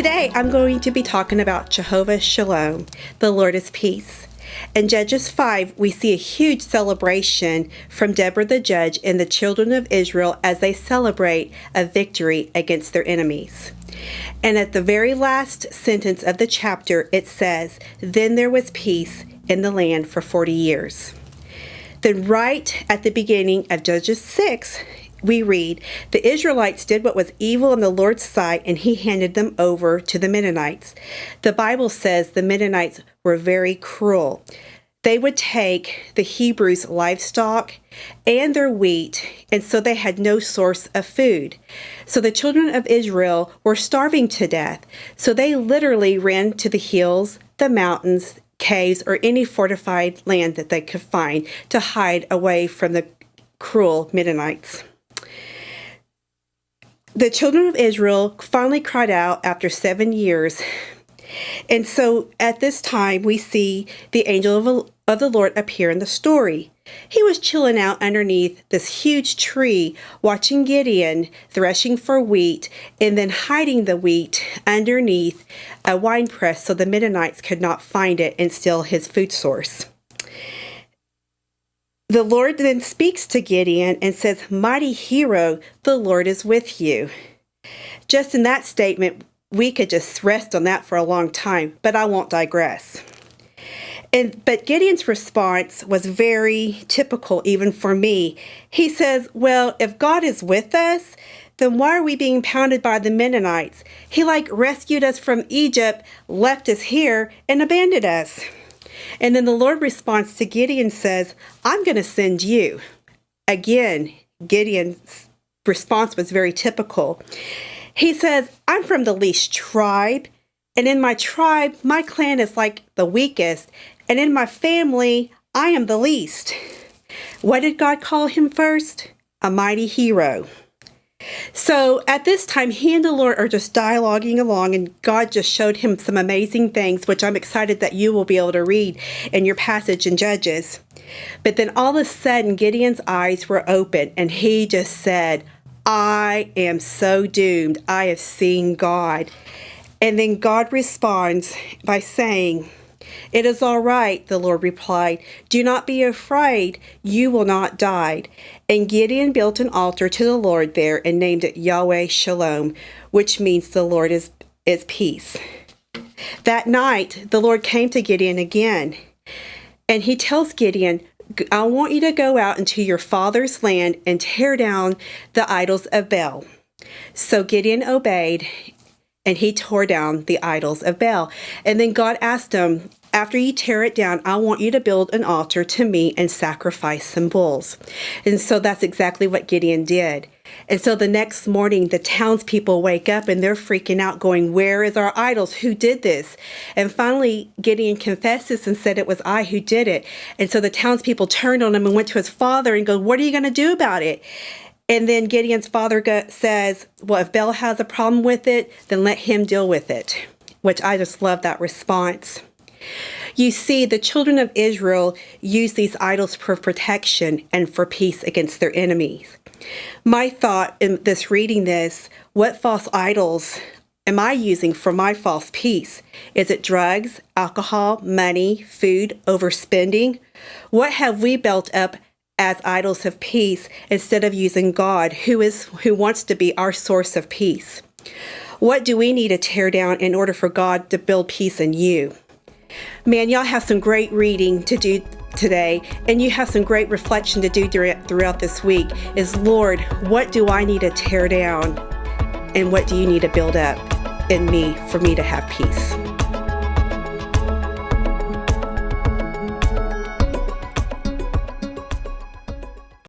Today I'm going to be talking about Jehovah-Shalom, the Lord is peace. In Judges 5, we see a huge celebration from Deborah the judge and the children of Israel as they celebrate a victory against their enemies. And at the very last sentence of the chapter, it says, "Then there was peace in the land for 40 years." Then right at the beginning of Judges 6, we read, "The Israelites did what was evil in the Lord's sight, and he handed them over to the Mennonites." The Bible says the Mennonites were very cruel. They would take the Hebrews' livestock and their wheat, and so they had no source of food. So the children of Israel were starving to death. So they literally ran to the hills, the mountains, caves, or any fortified land that they could find to hide away from the cruel Mennonites. The children of Israel finally cried out after 7 years. And so at this time, we see the angel of the Lord appear in the story. He was chilling out underneath this huge tree, watching Gideon threshing for wheat, and then hiding the wheat underneath a wine press so the Mennonites could not find it and steal his food source. The Lord then speaks to Gideon and says, "Mighty hero, the Lord is with you." Just in that statement, we could just rest on that for a long time, but I won't digress. But Gideon's response was very typical even for me. He says, well, if God is with us, then why are we being pounded by the Mennonites? He rescued us from Egypt, left us here, and abandoned us. And then the Lord responds to Gideon says, "I'm going to send you." Again, Gideon's response was very typical. He says, "I'm from the least tribe, and in my tribe, my clan is like the weakest, and in my family, I am the least." What did God call him first? A mighty hero. So at this time, he and the Lord are just dialoguing along, and God just showed him some amazing things, which I'm excited that you will be able to read in your passage in Judges. But then all of a sudden, Gideon's eyes were open, and he just said, "I am so doomed. I have seen God." And then God responds by saying, "It is all right," the Lord replied. "Do not be afraid. You will not die." And Gideon built an altar to the Lord there and named it Yahweh-Shalom, which means the Lord is peace. That night, the Lord came to Gideon again, and he tells Gideon, "I want you to go out into your father's land and tear down the idols of Baal." So Gideon obeyed, and he tore down the idols of Baal. And then God asked him, "After you tear it down, I want you to build an altar to me and sacrifice some bulls." And so that's exactly what Gideon did. And so the next morning, the townspeople wake up and they're freaking out, going, "Where is our idols? Who did this?" And finally, Gideon confesses and said, "It was I who did it." And so the townspeople turned on him and went to his father and go, "What are you going to do about it?" And then Gideon's father says, "Well, if Baal has a problem with it, then let him deal with it," which I just love that response. You see, the children of Israel use these idols for protection and for peace against their enemies. My thought in reading this, what false idols am I using for my false peace? Is it drugs, alcohol, money, food, overspending? What have we built up as idols of peace instead of using God, who wants to be our source of peace? What do we need to tear down in order for God to build peace in you? Man, y'all have some great reading to do today, and you have some great reflection to do throughout this week. Is, Lord, what do I need to tear down, and what do you need to build up in me for me to have peace?